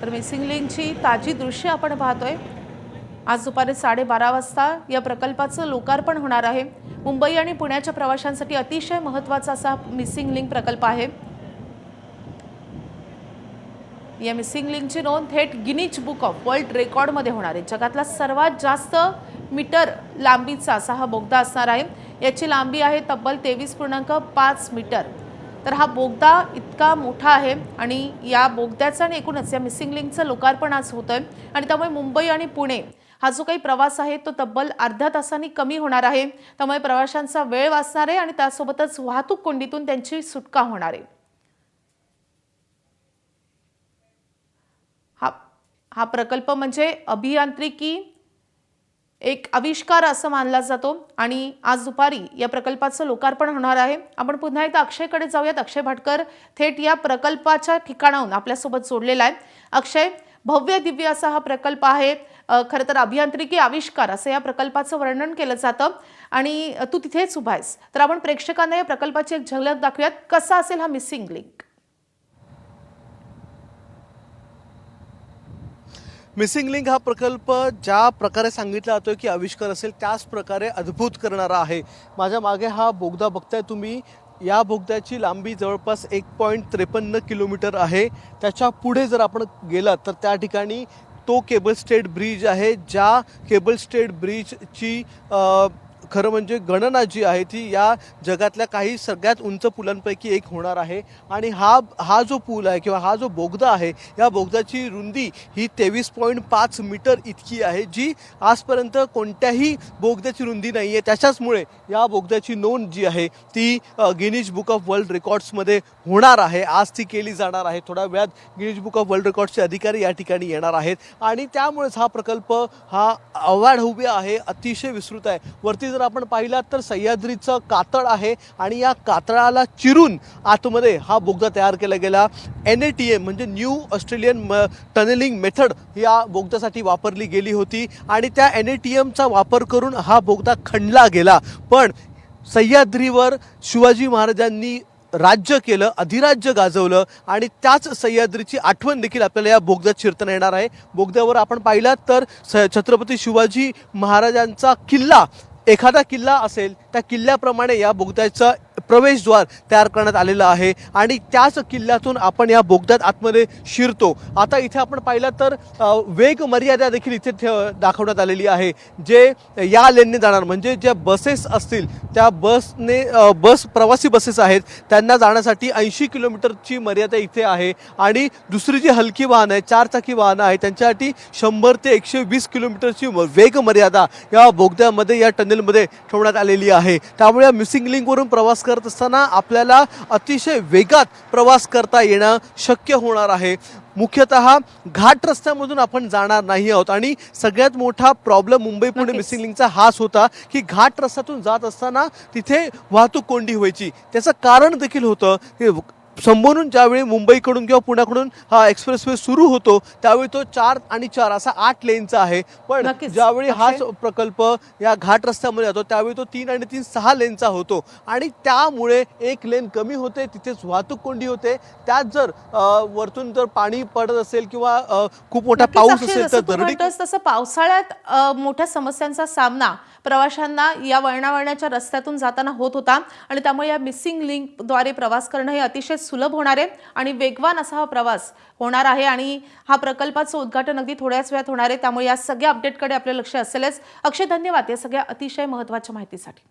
तर मिसिंग लिंकची ताजी दृश्य आपण पाहतोय। आज दुपारी 12:30 वाजता या प्रकल्पाचं लोकार्पण होणार आहे। मुंबई आणि पुण्याच्या प्रवाशांसाठी अतिशय महत्त्वाचा असा मिसिंग लिंक प्रकल्प आहे। या मिसिंग लिंकची नोंद थेट गिनीज बुक ऑफ वर्ल्ड रेकॉर्डमध्ये होणार आहे। जगातला सर्वात जास्त मीटर लांबीचा असा हा बोगदा असणार आहे। याची लांबी आहे तब्बल 23.5 मीटर। तर हा बोगदा इतका मोठा आहे आणि या बोगद्याचं आणि एकूणच या मिसिंग लिंकचं लोकार्पण आज होतंय आणि त्यामुळे मुंबई आणि पुणे हा जो काही प्रवास आहे तो तब्बल अर्ध्या तासांनी कमी होणार आहे। त्यामुळे प्रवाशांचा वेळ वाचणार आहे आणि त्यासोबतच वाहतूक कोंडीतून त्यांची सुटका होणार आहे। हा प्रकल्प म्हणजे अभियांत्रिकी एक आविष्कार असं मानला जातो आणि आज दुपारी या प्रकल्पाचं लोकार्पण होणार आहे। आपण पुन्हा एकदा अक्षयकडे जाऊयात। अक्षय भाटकर थेट या प्रकल्पाच्या ठिकाणाहून आपल्यासोबत जोडलेला आहे। अक्षय, भव्य दिव्य असा हा प्रकल्प आहे। खरं तर अभियांत्रिकी आविष्कार असं या प्रकल्पाचं वर्णन केलं जातं आणि तू तिथेच उभा आहेस। तर आपण प्रेक्षकांना या प्रकल्पाची एक झलक दाखवूयात। कसा असेल हा मिसिंग लिंक? मिसिंग लिंक हा प्रकल्प ज्या प्रकारे सांगितला जातो की आविष्कार असेल त्याच प्रकारे अद्भुत करणारा आहे। माझ्या मागे हा बोगदा बघताय तुम्ही। या बोगद्याची लांबी जवळपास 1.53 किलोमीटर आहे। त्याच्या पुढे जर आपण गेलात तर त्या ठिकाणी तो केबल स्टेट ब्रिज आहे। ज्या केबल स्टेट ब्रिजची खरं म्हणजे गणना जी आहे ती या जगातल्या काही सगळ्यात उंच पुलांपैकी एक होणार आहे। आणि हा जो पूल आहे किंवा हा जो बोगदा आहे या बोगद्याची रुंदी ही 23.5 मीटर इतकी आहे, जी आजपर्यंत कोणत्याही बोगद्याची रुंदी नाही आहे। त्याच्याचमुळे या बोगद्याची नोंद जी आहे ती गिनीज बुक ऑफ वर्ल्ड रेकॉर्ड्समध्ये होणार आहे। आज ती केली जाणार आहे। थोड्या वेळात गिनीज बुक ऑफ वर्ल्ड रेकॉर्ड्सचे अधिकारी या ठिकाणी येणार आहेत आणि त्यामुळेच हा प्रकल्प हा अवाढव्य आहे, अतिशय विस्तृत आहे। वरती जर आपण पाहिलात तर सह्याद्रीचं कातळ आहे आणि या कातळाला चिरून आतमध्ये हा बोगदा तयार केला गेला। NATM म्हणजे न्यू ऑस्ट्रेलियन टनेलिंग मेथड या बोगद्यासाठी वापरली गेली होती आणि त्या NATMचा वापर करून हा बोगदा खणला गेला। पण सह्याद्रीवर शिवाजी महाराजांनी राज्य केलं, अधिराज्य गाजवलं आणि त्याच सह्याद्रीची आठवण देखील आपल्याला या बोगद्यात शिरताना येणार आहे। बोगद्यावर आपण पाहिलात तर छत्रपती शिवाजी महाराजांचा किल्ला, एखादा किल्ला असेल त्या किल्ल्याप्रमाणे या बोगद्याचं प्रवेशद्वार तयार करण्यात आलेलं आहे आणि त्याच किल्ल्यातून आपण या बोगद्यात आतमध्ये शिरतो। आता इथे आपण पाहिलं तर वेग मर्यादा देखील इथे दाखवण्यात आलेली आहे। जे या लेनने जाणार म्हणजे ज्या बसेस असतील त्या प्रवासी बसेस आहेत त्यांना जाण्यासाठी 80 किलोमीटरची मर्यादा इथे आहे आणि दुसरी जी हलकी वाहनं आहेत, चारचाकी वाहनं आहेत, त्यांच्यासाठी 100 ते 120 किलोमीटरची वेग मर्यादा या बोगद्यामध्ये या टनेलमध्ये ठेवण्यात आलेली आहे। त्यामुळे या मिसिंग लिंकवरून प्रवास करत असताना आपल्याला अतिशय वेगात प्रवास करता येणं शक्य होणार आहे। मुख्यतः घाट रस्त्यामधून आपण जाणार नाही आहोत आणि सगळ्यात मोठा प्रॉब्लेम मुंबई पुणे मिसिंग लिंकचा हाच होता की घाट रस्त्यातून जात असताना तिथे वाहतूक कोंडी व्हायची। त्याचं कारण देखील होतं की संबोधून ज्यावेळी मुंबईकडून किंवा पुण्याकडून हा एक्सप्रेसवे सुरू होतो त्यावेळी तो 4 आणि 4 असा 8 लेनचा आहे। पण ज्यावेळी हा प्रकल्प या घाट रस्त्यामध्ये जातो त्यावेळी तो 3 आणि 3 6 लेनचा होतो आणि त्यामुळे एक लेन कमी होते, तिथेच वाहतूक कोंडी होते। त्यात जर वरतून जर पाणी पडत असेल किंवा खूप मोठा पाऊस असेल तर दरडी तसं पावसाळ्यात मोठ्या समस्यांचा सामना प्रवाशांना या वळणावळणाच्या रस्त्यातून जाताना होत होता आणि त्यामुळे या मिसिंग लिंकद्वारे प्रवास करणं हे अतिशय सुलभ होणार आहे आणि वेगवान असा हा प्रवास होणार आहे आणि हा प्रकल्पाचं उद्घाटन अगदी थोड्याच वेळात होणार आहे। त्यामुळे या सगळ्या अपडेटकडे आपलं लक्ष असेलच। अक्षय, धन्यवाद या सगळ्या अतिशय महत्त्वाच्या माहितीसाठी।